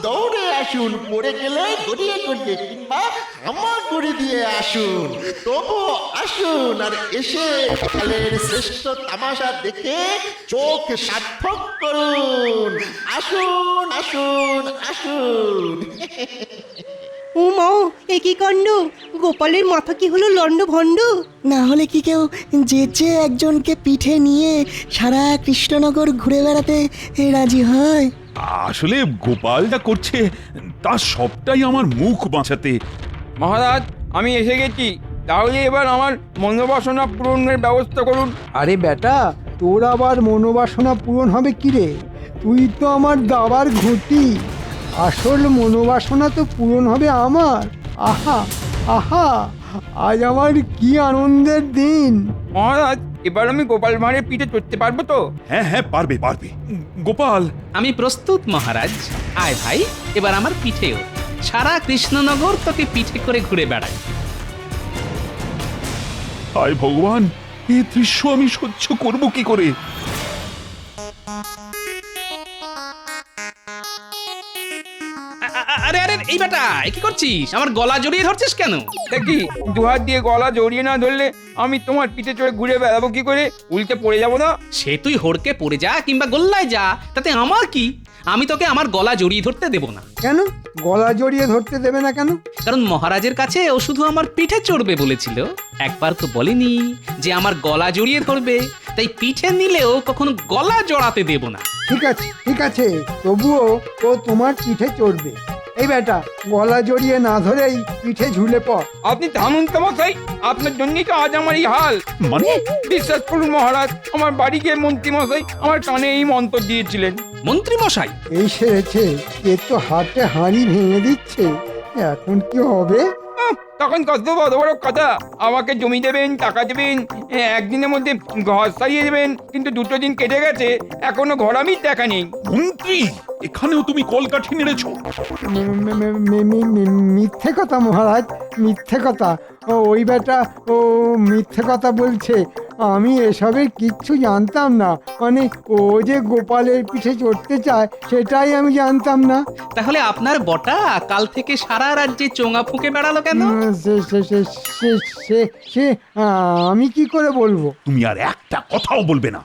দৌড়ে আসুন, পড়ে গেলে গড়িয়ে গড়িয়ে কিংবা হামাগুড়ি দিয়ে আসুন, তবু আসুন আর এসে কালের শ্রেষ্ঠ তামাশা দেখে চোখ সার্থক করুন। আসুন আসুন আসুন। ও মা, এ কি কাণ্ড! গোপালের মাথা কি হলো লন্ড ভন্ড? না হলে কি কেউ যেচে একজনকে পিঠে নিয়ে সারা কৃষ্ণনগর ঘুরে বেড়াতে রাজি হয়? আসলে গোপাল যা করছে তার সবটাই আমার মুখ বাঁচাতে। মহারাজ, আমি এসে গেছি। তাহলে এবার আমার মনোবাসনা পূরণের ব্যবস্থা করুন। আরে বেটা, তোর আবার মনোবাসনা পূরণ হবে কি রে? তুই তো আমার দাবার ঘুঁটি। আসল মনোবাসনা তো পূরণ হবে আমার। আহা আহা, আজ আমার কি আনন্দের দিন! মহারাজ, এবার আমি গোপাল ভাঁড়ের পিঠে চড়তে পারবো তো? হ্যাঁ হ্যাঁ, পারবে পারবে। গোপাল, আমি প্রস্তুত মহারাজ। আয় ভাই, এবার আমার পিঠেও। সারা কৃষ্ণনগর তোকে পিঠে করে ঘুরে বেড়াই। হায় ভগবান, এই দৃশ্য আমি সহ্য করব কি করে? আরে আরে, এই বেটা, এ কি করছিস? আমার গলা জড়িয়ে ধরছিস কেন? দেখি, দুহাত দিয়ে গলা জড়িয়ে না ধরলে আমি তোমার পিঠে চড়ে ঘুরে বেড়াবো কি করে? উল্টে পড়ে যাবো না? সে তুই হড়কে পড়ে যা কিংবা গোল্লায় যা, তাতে আমার কি? আমি তোকে আমার গলা জড়িয়ে ধরতে দেব না। কেন গলা জড়িয়ে ধরতে দেবে না কেন? কারণ মহারাজের কাছে ও শুধু আমার পিঠে চড়বে বলেছিল, একবার তো বলেনি যে আমার গলা জড়িয়ে ধরবে। তাই পিঠে নিলেও কখনো গলা জড়াতে দেব না। ঠিক আছে, তবুও ও তোমার পিঠে চড়বে। এই বেটা, গলা জড়িয়ে না ধরেই পিঠে ঝুলে পড়। আপনি থামুন তো মশাই, আপনার জন্যই তো আজ আমার এই হাল। মানে বিশ্বাস করুন মহারাজ, আমার বাড়ি গিয়ে মন্ত্রী মশাই আমার কানে এই মন্ত্র দিয়েছিলেন। মন্ত্রী মশাই? এই সেরেছে, এ তো হাতে হাঁড়ি ভেঙে দিচ্ছে। এখন কি হবে? তখন কত বড় বড় কথা, আমাকে জমি দেবেন, টাকা দেবেন, একদিনের মধ্যে ঘর সারিয়ে দেবেন। কিন্তু 2 দিন কেটে গেছে, এখনো ঘর আমি দেখা নেই। মন্ত্রী, এখানেও তুমি কলকাঠি নেড়েছো? মিথ্যে কথা মহারাজ, মিথ্যে কথা। ওই বেটা ও মিথ্যে কথা বলছে। আমি এসবের কিচ্ছু জানতাম না। মানে ও যে গোপালের পিঠে চড়তে চায় সেটাই আমি জানতাম না। তাহলে আপনার বটা কাল থেকে সারা রাজ্যে চোঙা ফুঁকে বেড়ালো কেন? সে আমি কি করে বলবো? তুমি আর একটা কথাও বলবে না।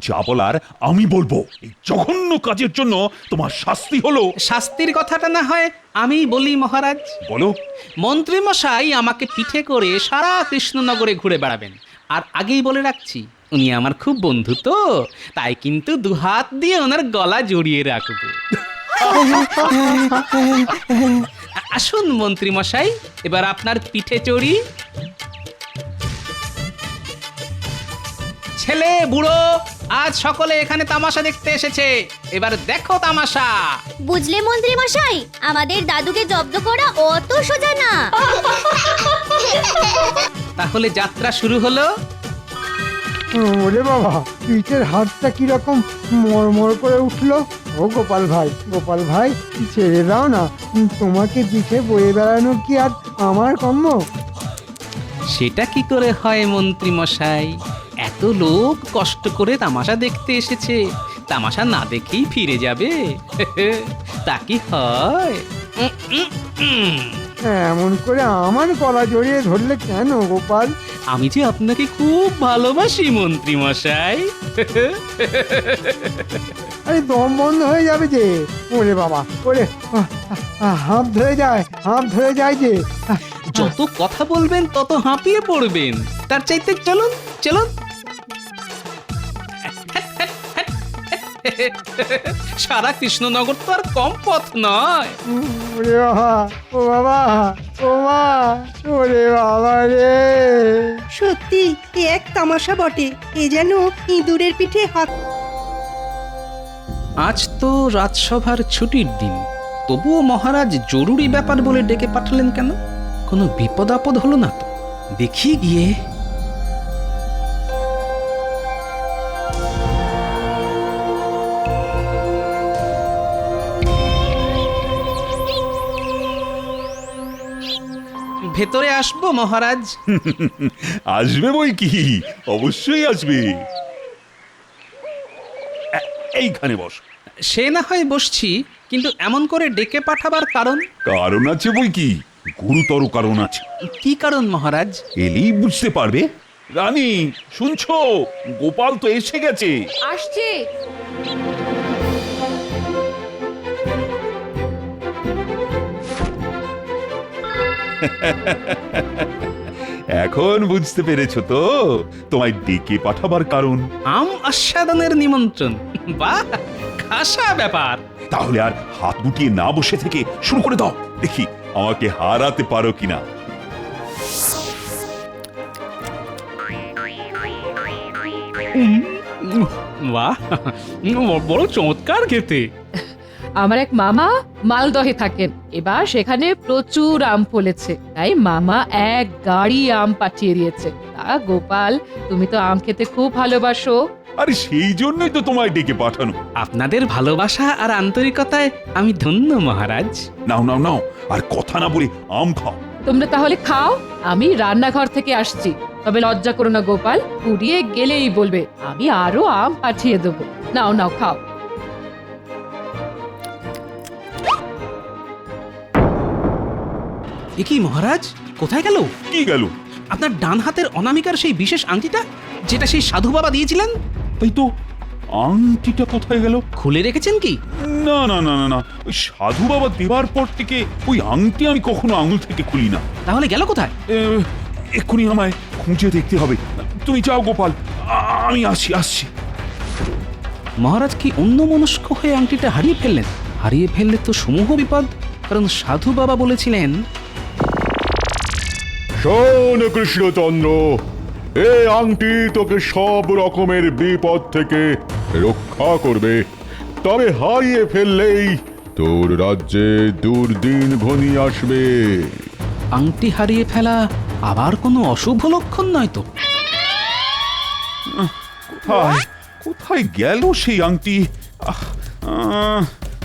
যা বলার আমি বলবো। এই জঘন্য কাজের জন্য তোমার শাস্তি হলো। শাস্তির কথাটা না হয় আমি বলি মহারাজ। বলো। মন্ত্রী মশাই আমাকে পিঠে করে সারা কৃষ্ণনগরে ঘুরে বেড়াবেন। আর আগেই বলে রাখছি, উনি আমার খুব বন্ধু তো, তাই কিন্তু 2 হাত দিয়ে ওনার গলা জড়িয়ে রাখবো। আসুন মন্ত্রী মশাই, এবার আপনার পিঠে চড়ি। ছেলে বুড়ো আজ সকলে এখানে তামাশা দেখতে এসেছে। এবার দেখো তামাশা। বুঝলে মন্ত্রী মশাই, আমাদের দাদুকে জব্দ করা অত সোজা না। তাহলে যাত্রা শুরু হলো। ওরে বাবা, পিঠের হাতটা কিরকম মরমর করে উঠলো। ও গোপাল ভাই, ছেড়ে দাও না। তোমাকে পিঠে বয়ে বেড়ানো কি আর আমার কর্ম? সেটা কি করে হয় মন্ত্রী মশাই? এত লোক কষ্ট করে তামাশা দেখতে এসেছে, তামাশা না দেখেই ফিরে যাবে? তা কি হয়? এমন করে আমার গলা জড়িয়ে ধরলে কেন গোপাল? আমি যে আপনাকে খুব ভালোবাসি মন্ত্রী মশাই। আরে দম বন্ধ হয়ে যাবে যে। ওরে বাবা, ওরে হাঁপ ধরে যায় যে। যত কথা বলবেন তত হাঁপিয়ে পড়বেন। তার চাইতে চলুন চলুন। সারা কৃষ্ণনগর তো আর কম পথ নয়। ওরে বাবা, ও বাবা, ও মা, ওরে বাবা রে! সত্যি এ এক তামাশা বটে। এ যেন ইঁদুরের পিঠে হাত। আজ তো রাজসভার ছুটির দিন, তবুও মহারাজ জরুরি ব্যাপার বলে ডেকে পাঠালেন কেন? কোনো বিপদ আপদ হলো না তো? দেখি গিয়ে। ভেতরে আসবো মহারাজ? আসবে বই কি, অবশ্যই আসবে। এইখানে বস। সে না হয় বসছি, কিন্তু এমন করে ডেকে পাঠাবার কারণ? কারণ আছে বই কি, গুরুতর কারণ আছে। কি কারণ মহারাজ? এলেই বুঝতে পারবে। রানী শুনছো, গোপাল তো এসে গেছে। আসছে। এখন বুঝতে পেরেছো তো তোমায় ডেকে পাঠাবার কারণ। আম আস্বাদনের নিমন্ত্রণ, বাহ, খাসা ব্যাপার। তাহলে আর হাত গুটিয়ে না বসে থেকে শুরু করে দাও, দেখি আমাকে হারাতে পারো কিনা। বাহ, বড় চমৎকার খেতে। আমার এক মামা মালদহে থাকেন, এবার সেখানে প্রচুর আম ফলেছে, তাই মামা এক গাড়ি আম পাঠিয়ে দিয়েছে। তা গোপাল, তুমি তো আম খেতে খুব ভালোবাসো। আরে সেই জন্যই তো তোমায় ডেকে পাঠানো। আপনাদের ভালোবাসা আর আন্তরিকতায় আমি ধন্য মহারাজ। নাও নাও নাও, আর কথা না বলে আম খাও। তোমরা তাহলে খাও, আমি রান্নাঘর থেকে আসছি। তবে লজ্জা করো না গোপাল, পুড়িয়ে গেলেই বলবে, আমি আরো আম পাঠিয়ে দেবো। নাও নাও খাও। এ কি মহারাজ, কোথায় গেল? কি গেল? আপনার ডান হাতের অনামিকার সেই বিশেষ আংটিটা, যেটা সেই সাধু বাবা দিয়েছিলেন। তাই তো, আংটিটা কোথায় গেল? খুলে রেখেছেন কি? না না না না না, ওই সাধু বাবা দেবার পর থেকে ওই আংটি আমি কখনো আঙুল থেকে খুলি না। তাহলে গেল কোথায়? এক্ষুনি আমায় খুঁজে দেখতে হবে। তুমি যাও গোপাল, আমি আসছি। মহারাজ কি অন্যমনস্ক হয়ে আংটিটা হারিয়ে ফেললেন? হারিয়ে ফেললে তো সমূহ বিপদ, কারণ সাধু বাবা বলেছিলেন। শোন কৃষ্ণচন্দ্র, এই আংটি তোকে সব রকমের বিপদ থেকে রক্ষা করবে, তবে হারিয়ে ফেললেই তোর রাজ্যে দুর্দিন ঘনিয়ে আসবে। আংটি হারিয়ে ফেলা আবার কোনো অশুভ লক্ষণ নয় তো? কোথায় গেল সেই আংটি?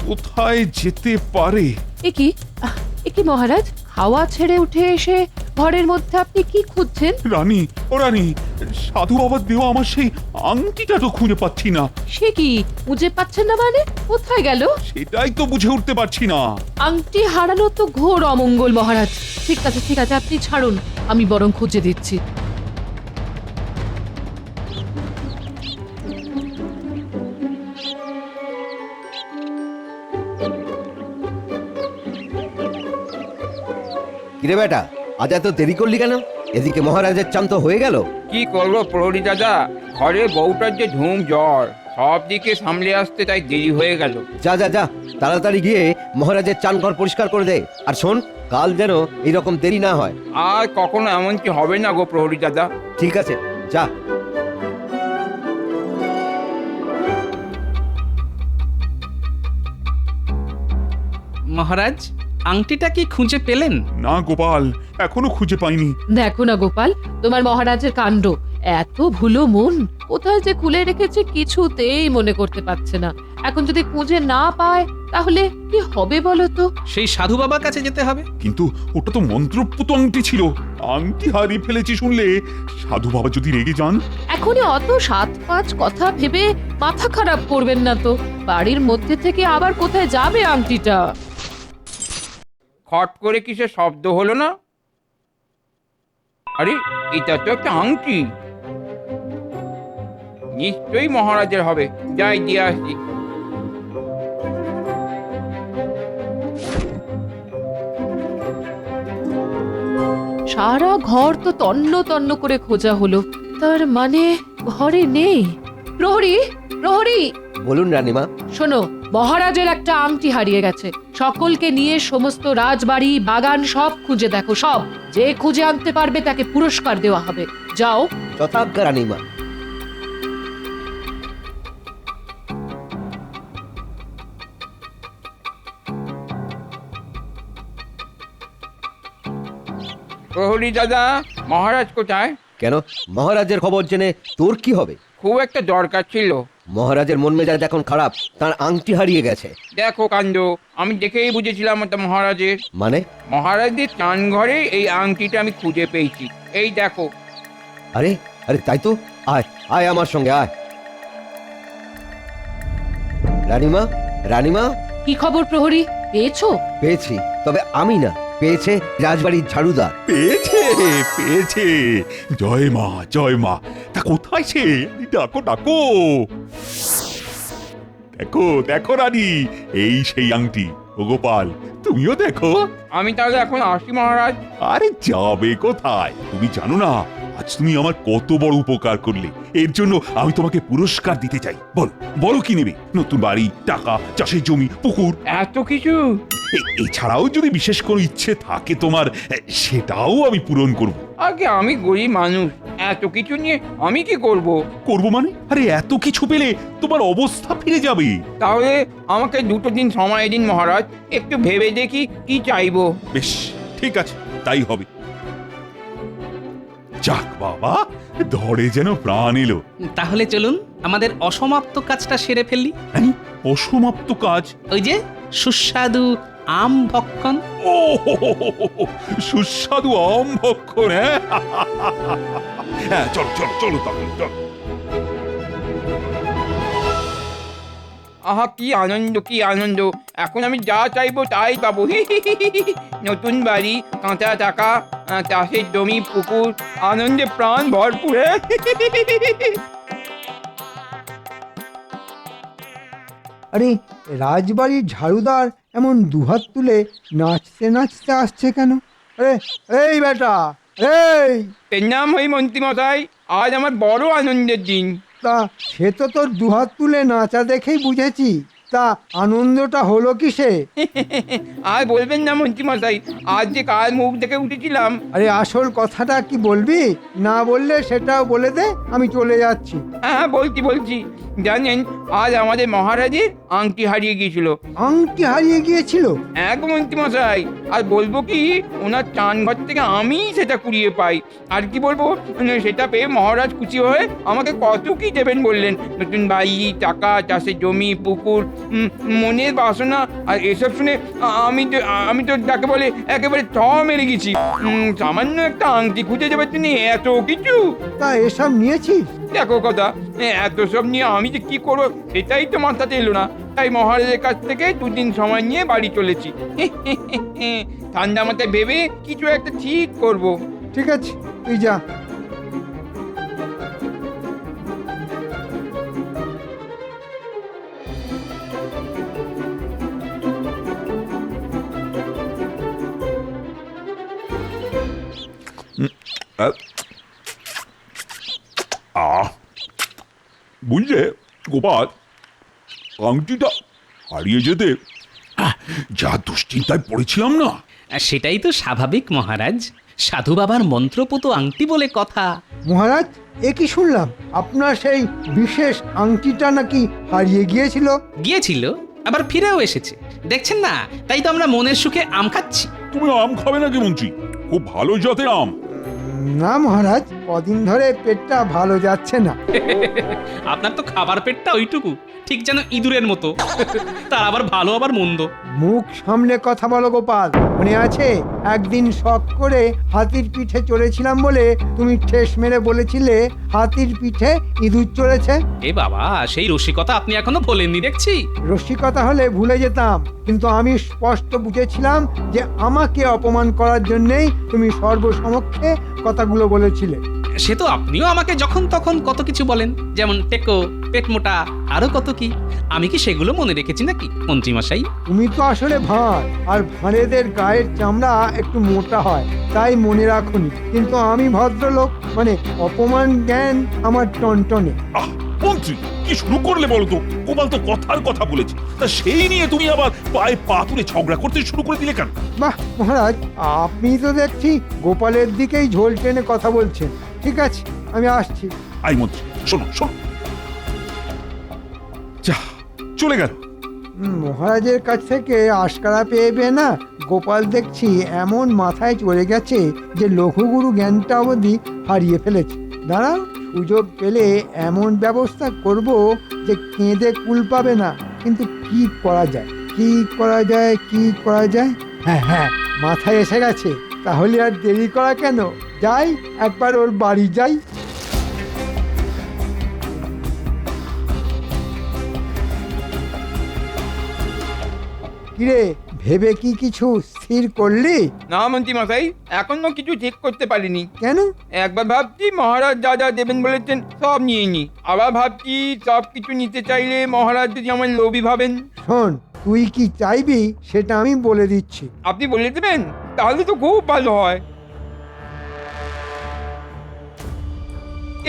কোথায় যেতে পারে? একি মহারাজ, খাওয়া ছেড়ে উঠে এসে ঘরের মধ্যে আপনি কি খুঁজছেন? রানী, ও রানী, সাধু বাবার দেওয়া আমার সেই আংটিটা তো খুঁজে পাচ্ছি না। সে কি, খুঁজে পাচ্ছেন না মানে? কোথায় গেল? সেটাই তো বুঝে উঠতে পারছি না। আংটি হারানো তো ঘোর অমঙ্গল মহারাজ। ঠিক আছে, আপনি ছাড়ুন, আমি বরং খুঁজে দিচ্ছি। কিরে বেটা, আজ এত দেরি করলি কেন? এদিকে মহারাজের চান তো হয়ে গেল। কি করবো প্রহরী দাদা, ঘরে বউটার যে ঝুম জ্বর, সব দিকে সামলে আসতে তাই দেরি হয়ে গেল। যা যা যা, তাড়াতাড়ি গিয়ে মহারাজের চান ঘর পরিষ্কার করে দে। আর শোন, কাল যেন এইরকম দেরি না হয়। আর কখনো এমনকি হবে না গো প্রহরী দাদা। ঠিক আছে, যা। মহারাজ, আংটিটা কি খুঁজে পেলেন? না গোপাল, এখনো খুঁজে পাইনি। দেখো না গোপাল, তোমার মহারাজের কাণ্ড। এত ভুলো মন, কোথায় যে খুলে রেখেছে কিছুতেই মনে করতে পারছে না। এখন যদি খুঁজে না পায় তাহলে কি হবে বলো তো? সেই সাধু বাবার কাছে যেতে হবে। কিন্তু ওটা তো মন্ত্রপুত আংটি ছিল। আংটি হারিয়ে ফেলেছি শুনলে সাধু বাবা যদি রেগে যান। এখনই অত 7-5 কথা ভেবে মাথা খারাপ করবেন না তো। বাড়ির মধ্যে থেকে আবার কোথায় যাবে আংটিটা? খট করে কিসের শব্দ হলো না? আরে, এটা তো একটা আংটি, নিশ্চয়ই মহারাজের হবে। যাই দিয়ে আসছি। সারা ঘর তো তন্ন তন্ন করে খোঁজা হলো, তার মানে ঘরে নেই। প্রহরী, প্রহরী! বলুন রানীমা। শোনো, মহারাজের একটা আংটি হারিয়ে গেছে। সকলকে নিয়ে সমস্ত রাজবাড়ি, বাগান সব খুঁজে দেখো, সব। যে খুঁজে আনতে পারবে তাকে পুরস্কার দেওয়া হবে। যাও। যথাজ্ঞা রানীমা। প্রহরী দাদা, মহারাজ কোথায়? কেন, মহারাজের খবর জেনে তোর কি হবে? খুব একটা দরকার ছিল। মহারাজের মন মেজাজ এখন খারাপ, তার আংটি হারিয়ে গেছে। দেখো কাণ্ড, আমি দেখেই বুঝেছিলাম ওটা মহারাজের। মানে? মহারাজের চান ঘরে এই আংটিটা আমি খুঁজে পেয়েছি, এই দেখো। আরে আরে, তাই তো। আয় আয়, আমার সঙ্গে আয়। রানীমা, রানীমা, কি খবর প্রহরী, পেয়েছো? পেয়েছি, তবে আমি না, পেয়েছে রাজবাড়ির ঝাড়ুদার। পেয়েছে পেয়েছে, জয় মা জয় মা। তা কোথায় সে? ডাকো ডাকো। দেখো দেখো রানী, এই সেই আংটি। ও গোপাল, তুমিও দেখো। আমি তাহলে এখন আসি মহারাজ। আরে যাবে কোথায়? তুমি জানো না আজ তুমি আমার কত বড় উপকার করলে। এর জন্য আমি তোমাকে পুরস্কার দিতে চাই। বলো বলো কি নেবে? নতুন বাড়ি, টাকা, চাষের জমি, পুকুর, এত কিছু? এছাড়াও যদি বিশেষ কোনো ইচ্ছে থাকে তোমার, সেটাও আমি পূরণ করব। আগে আমি গরিব মানুষ, এত কিছু নিয়ে আমি কি করব? করব মানে? আরে এত কিছু পেলে তোমার অবস্থা ফিরে যাবে। তাহলে আমাকে 2 দিন সময় দিন মহারাজ, একটু ভেবে দেখি কি চাইবো। বেশ, ঠিক আছে, তাই হবে। যাক বাবা, ধরে যেন প্রাণ এলো। তাহলে চলুন আমাদের অসমাপ্ত কাজটা সেরে ফেললি। হ্যাঁ, অসমাপ্ত কাজ? ওই যে সুস্বাদু আম ভক্ষণ। ও হো হো হো হো হো, সুস্বাদু আম ভক্ষণ। হ্যাঁ, চলো চলো চলো তাহলে চলো। আহা কি আনন্দ, কি আনন্দ! এখন আমি যা চাইবো তাই পাবো। নতুন বাড়ি, কাঁচা টাকা, চাষের জমি, পুকুর, আনন্দে প্রাণ ভরপুর। আরে রাজবাড়ির ঝাড়ুদার এমন দুহাত তুলে নাচতে নাচতে আসছে কেন? আরে এই বেটা, এই! এর নাম হই মন্ত্রী মশাই, আজ আমার বড় আনন্দের দিন। তা সে তো তোর দুহাত তুলে নাচা দেখেই বুঝেছি। তা আনন্দটা হলো কিসে? আর বলবেন না মন্ত্রী মশাই, আজ যে কার মুখ দেখে উঠেছিলাম। আরে আসল কথাটা কি বলবি? না বললে সেটাও বলে দে, আমি চলে যাচ্ছি। হ্যাঁ বলছি। জানেন, আজ আমাদের মহারাজের আংটি হারিয়ে গিয়েছিল। আংটি হারিয়ে গিয়েছিল? এক মন্ত্রী মশাই, আর বলবো কি, ওনার চান ঘর থেকে আমি সেটা কুড়িয়ে পাই। আর কি বলবো, সেটা পেয়ে মহারাজ খুশি হয়ে আমাকে কত কি দেবেন বললেন। নতুন বাড়ি, টাকা, চাষের জমি, পুকুর, মনের বাসনা। আর এসব শুনে আমি তো যাকে বলে একেবারে মেরে গেছি। সামান্য একটা আংটি খুঁজে যাবে তিনি এত কিছু। তা এসব নিয়েছিস? দেখো কথা, এত সব নিয়ে আমি যে কি করবো সেটাই তো মাথাতে এলো না। তাই মহারাজের কাছ থেকে 2 দিন সময় নিয়ে বাড়ি চলেছি। ঠান্ডা মাথায় ভেবে কিছু একটা ঠিক করব। ঠিক আছে, তুই যা। বুঝলে গোপাল, আংটিটা হারিয়ে যেতে যা দুশ্চিন্তায় পড়েছিলাম না। সেটাই তো স্বাভাবিক মহারাজ, সাধু বাবার মন্ত্রপুত আংটি বলে কথা। মহারাজ, এ কি শুনলাম? আপনার সেই বিশেষ আংটিটা নাকি হারিয়ে গিয়েছিল? গিয়েছিল, আবার ফিরেও এসেছে। দেখছেন না, তাই তো আমরা মনের সুখে আম খাচ্ছি। তুমি আম খাবে নাকি মন্ত্রী? খুব ভালো জাতের আম। না মহারাজ, কদিন ধরে পেটটা ভালো যাচ্ছে না। আপনার তো খাবার পেটটা ওইটুকু, ঠিক যেন ইঁদুরের মতো। তার আবার ভালো আবার মন্দ। মুখ সামলে কথা বলো গোপাল। মনে আছে একদিন শখ করে হাতির পিঠে চড়েছিলাম বলে তুমি ঠেস মেরে বলেছিলে হাতির পিঠে ইঁদুর চড়েছে? এ বাবা, সেই রসিকতা আপনি এখনো ভোলেননি দেখছি। রসিকতা হলে ভুলে যেতাম, কিন্তু আমি স্পষ্ট বুঝেছিলাম যে আমাকে অপমান করার জন্যই তুমি সর্বসমক্ষে কথাগুলো বলেছিলে। সে তো আপনিও আমাকে যখন তখন কত কিছু বলেন, যেমন টেকো, পেট মোটা, আরো কত কি। আমি কি সেগুলো মনে রেখেছি নাকি মন্ত্রী মশাই? তুমি তো আসলে ভাঁড়, আর ভাঁড়েদের গায়ের চামড়া একটু মোটা হয়, তাই মনে রাখুনি। কিন্তু আমি ভদ্রলোক, মানে অপমান জ্ঞান আমার টনটনে। মন্ত্রী, কি শুরু করলে বলো তো? গোপাল তো কথার কথা বলেছে, তা সেই নিয়ে তুমি আবার পায়ে পা তুলে ঝগড়া করতে শুরু করে দিলে কেন? বাহ মহারাজ, আপনি তো দেখছি গোপালের দিকেই ঝোল টেনে কথা বলছেন। ঠিক আছে, আমি আসছি। আই মন্ত্রী, শোনো শোনো। যা, চলে গেল। মহারাজের কাছ থেকে আশকারা পেয়ে না, গোপাল দেখছি এমন মাথায় চড়ে গেছে যে লঘুগুরু জ্ঞানটা অবধি হারিয়ে ফেলেছে। দাঁড়াও, সুযোগ পেলে এমন ব্যবস্থা করব যে কেঁদে কুল পাবে না। কিন্তু কি করা যায়, কি করা যায়? হ্যাঁ, মাথায় এসে গেছে। তাহলে আর দেরি করা কেন, যাই একবার ওর বাড়ি যাই। কিরে, ভেবে কি কিছু স্থির করলি? না মন্ত্রী মশাই, এখনো কিছু ঠিক করতে পারিনি। কেন? একবার ভাবছি মহারাজ যা যা দেবেন বলেছেন সব নিয়ে নি, আবার ভাবছি সব কিছু নিতে চাইলে মহারাজ যদি আমার লোভী ভাবেন। শোন, তুই কি চাইবি সেটা আমি বলে দিচ্ছি। আপনি বলে দেবেন? তাহলে তো খুব ভালো হয়।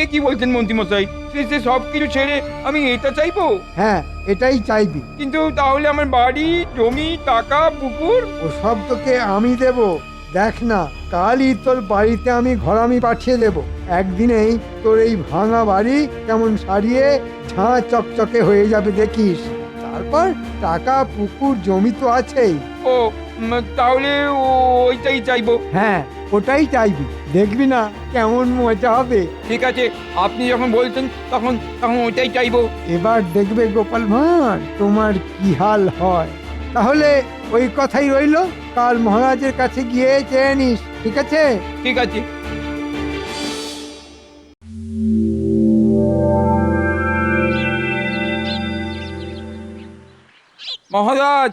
এ কি বলছেন মন্ত্রী মশাই, সে সব কিছু ছেড়ে আমি এটা চাইবো? হ্যাঁ, এটাই চাইবি। কিন্তু তাহলে আমার বাড়ি, জমি, টাকা, পুকুর? ওসব তোকে আমি দেব। দেখ না, কালই তোর বাড়িতে আমি ঘরামি পাঠিয়ে দেব। একদিনেই তোর এই ভাঙা বাড়ি কেমন সারিয়ে ঝাঁ চকচকে হয়ে যাবে দেখিস। তারপর টাকা, পুকুর, জমি তো আছেই। ও তাহলে ওইটাই চাইবো। হ্যাঁ, ওটাই চাইবি। দেখবি না কেমন মজা হবে। ঠিক আছে, আপনি যখন বলছেন তখন তখন ওইটাই চাইবো। এবার দেখবে গোপাল ভাঁড় তোমার কি হাল হয়। তাহলে ওই কথাই রইল, কাল মহারাজের কাছে গিয়ে চেয়ে নিস, ঠিক আছে? ঠিক আছে। মহারাজ,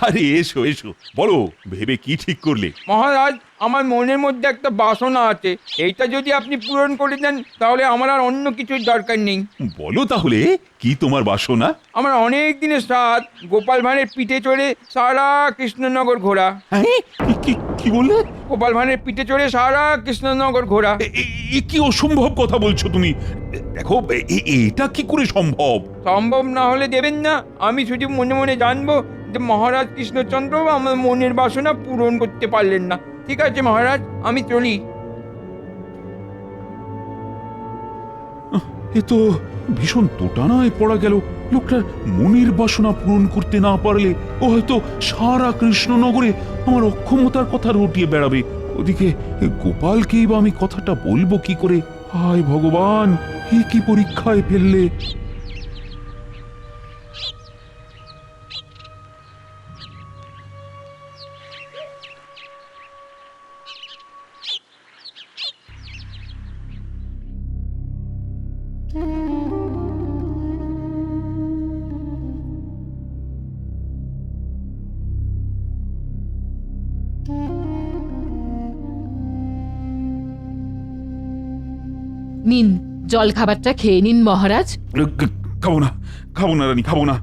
আরে এসো এসো, বলো ভেবে কি ঠিক করলে? মহারাজ, আমার মনের মধ্যে একটা বাসনা আছে, এইটা যদি আপনি পূরণ করে দেন তাহলে আমার আর অন্য কিছুর দরকার নেই। বলো তাহলে কি তোমার বাসনা? আমার অনেক দিনের সাথ গোপাল ভাঁড়ের পিঠে চড়ে সারা কৃষ্ণনগর ঘোরা। হ্যাঁ, কি বললে? গোপাল ভাঁড়ের পিঠে চড়ে সারা কৃষ্ণনগর ঘোরা। এ কি অসম্ভব কথা বলছো তুমি? দেখো, এটা কি করে সম্ভব? সম্ভব না হলে দেবেন না? আমি শুধু মনে মনে জানবো যে মহারাজ কৃষ্ণচন্দ্র আমার মনের বাসনা পূরণ করতে পারলেন না। ঠিক আছে মহারাজ, আমি চলি। এ তো ভীষণ দোটানায় পড়া গেল। লোকটার মনের বাসনা পূরণ করতে না পারলে ও হয়তো সারা কৃষ্ণনগরে আমার অক্ষমতার কথা রটিয়ে বেড়াবে। ওদিকে গোপালকেই বা আমি কথাটা বলবো কি করে? হায় ভগবান, এ কি পরীক্ষায় ফেললে! নিন, জল খাবারটা খেয়ে নিন মহারাজ। খাবো না, খাবো না রানী, খাবো না।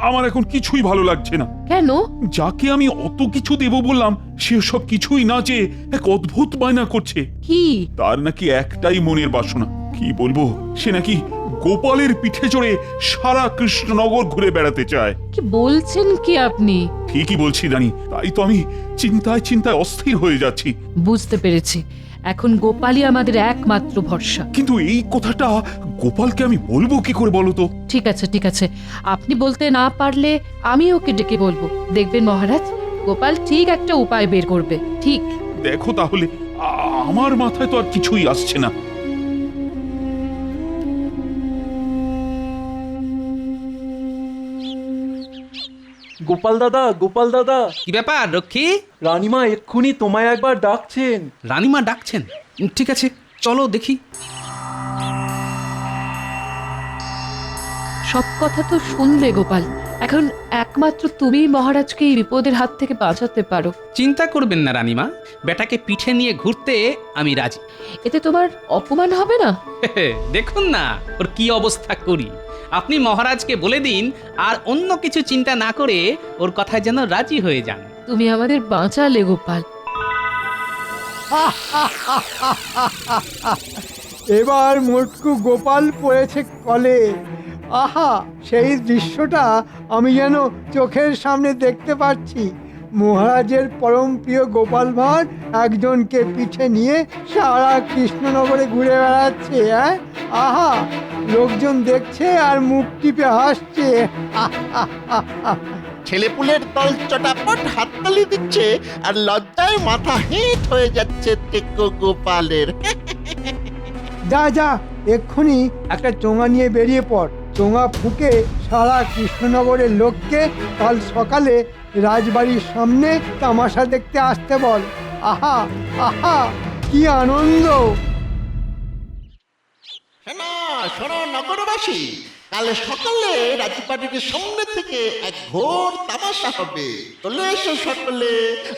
আমার এখন কিছুই ভালো লাগছে না। কেন? যাকে আমি অত কিছু দেব বললাম সে সব কিছুই না চেয়ে এক অদ্ভুত বায়না করছে। কি? তার নাকি একটাই মনের বাসনা। কি বলবো, সে নাকি গোপালের পিঠে চড়ে সারা কৃষ্ণনগর ঘুরে বেড়াতে চায়। কি বলছেন কি আপনি? ঠিকই বলছি রানী, তাই তো আমি চিন্তায় চিন্তায় অস্থির হয়ে যাচ্ছি। বুঝতে পেরেছি, এখন গোপালই আমাদের একমাত্র ভরসা। কিন্তু এই কথাটা গোপালকে আমি বলবো কি করে বলো তো? ঠিক আছে ঠিক আছে, আপনি বলতে না পারলে আমি ওকে ডেকে বলবো। দেখবেন মহারাজ, গোপাল ঠিক একটা উপায় বের করবে। ঠিক দেখো তাহলে, আমার মাথায় তো আর কিছুই আসছে না। গোপাল দাদা, গোপাল দাদা। কি ব্যাপার রক্ষী? রানীমা এক্ষুনি তোমায় একবার ডাকছেন। রানীমা ডাকছেন? ঠিক আছে, চলো দেখি। সব কথা তো শুনলে গোপাল, এখন একমাত্র তুমি মহারাজকে এই বিপদের হাত থেকে বাঁচাতে পারো। চিন্তা করবেন না রানীমা, বেটাকে পিঠে নিয়ে ঘুরতে আমি রাজি। এতে তোমার অপমান হবে না? দেখুন না ওর কি অবস্থা করি। আপনি মহারাজকে বলে দিন আর অন্য কিছু চিন্তা না করে ওর কথায় যেন রাজি হয়ে যান। তুমি আমাদের বাঁচালে গোপাল। এবার মোটকু গোপাল পড়েছে কলে। আহা, সেই দৃশ্যটা আমি যেন চোখের সামনে দেখতে পাচ্ছি। মহারাজের পরম প্রিয় গোপাল ভাঁড় একজনকে পিঠে নিয়ে সারা কৃষ্ণনগরে ঘুরে বেড়াচ্ছে। আহা, লোকজন দেখছে আর মুখ টিপে হাসছে। ছেলেপুলের দল চটাপট হাততালি দিচ্ছে আর লজ্জায় মাথা হেঁট হয়ে যাচ্ছে টেকো গোপালের। যা যা, এক্ষুনি একটা চোঙা নিয়ে বেরিয়ে পড়। চোঙা ফুঁকে সারা কৃষ্ণনগরের লোককে কাল সকালে রাজবাড়ির সামনে তামাশা দেখতে আসতে বল। আহা আহা, কি আনন্দ! শোনো নগরবাসী, কাল সকালে রাজবাড়ির সামনে থেকে এক ঘোর তামাশা হবে। চলে এসো সকলে,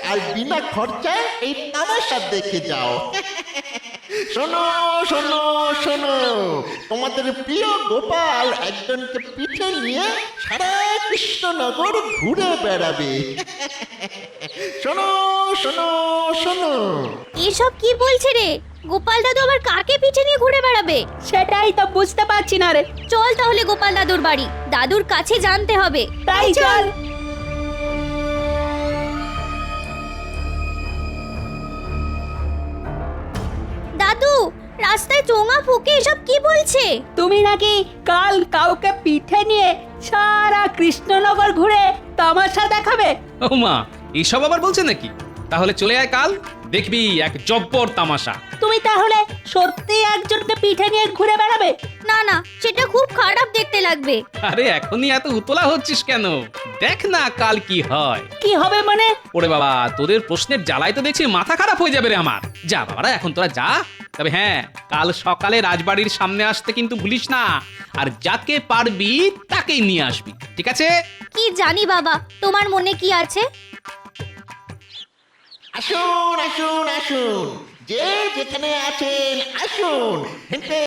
আর বিনা খরচায় এই তামাশা দেখে যাও। শোনো শোনো শোনো, তোমাদের প্রিয় গোপাল একজনকে পিঠে নিয়ে সারা কৃষ্ণনগর ঘুরে বেড়াবে। শোনো শোনো শোনো। এসব কি বলছে রে? গোপাল দাদু আবার কাকে পিঠে নিয়ে ঘুরে বেড়াবে? সেটাই তো বুঝতে পারছি না রে। চল তাহলে গোপাল দাদুর বাড়ি, দাদুর কাছে জানতে হবে। তাই চল। দাদু, রাস্তায় চোঙা ফুঁকে এসব কি বলছে? তুমি নাকি কাল কাউকে পিঠে নিয়ে সারা কৃষ্ণনগর ঘুরে তামাশা দেখাবে? ও মা, এসব আবার বলছে নাকি? তাহলে চলে আয় কাল, দেখবি এক জব্বর তামাশা। তুমি তাহলে সত্যি একজনকে পিঠে নিয়ে ঘুরে বেড়াবে? না না, সেটা খুব খারাপ দেখতে লাগবে। আরে এখনই এত উতলা হচ্ছিস কেন? দেখ না কাল কি হয়। কি হবে মানে? ওরে বাবা, তোদের প্রশ্নের জ্বালায় তো দেখছি মাথা খারাপ হয়ে যাবে রে আমার। যা বাবারা, এখন তোরা যা। তবে হ্যাঁ, কাল সকালে রাজবাড়ির সামনে আসতে কিন্তু ভুলিস না। আর যাকে পারবি তাকেই নিয়ে আসবি, ঠিক আছে? কি জানি বাবা, তোমার মনে কি আছে? আসুন আসুন আসুন, যে যেখানে আছেন আসুন। হেঁটে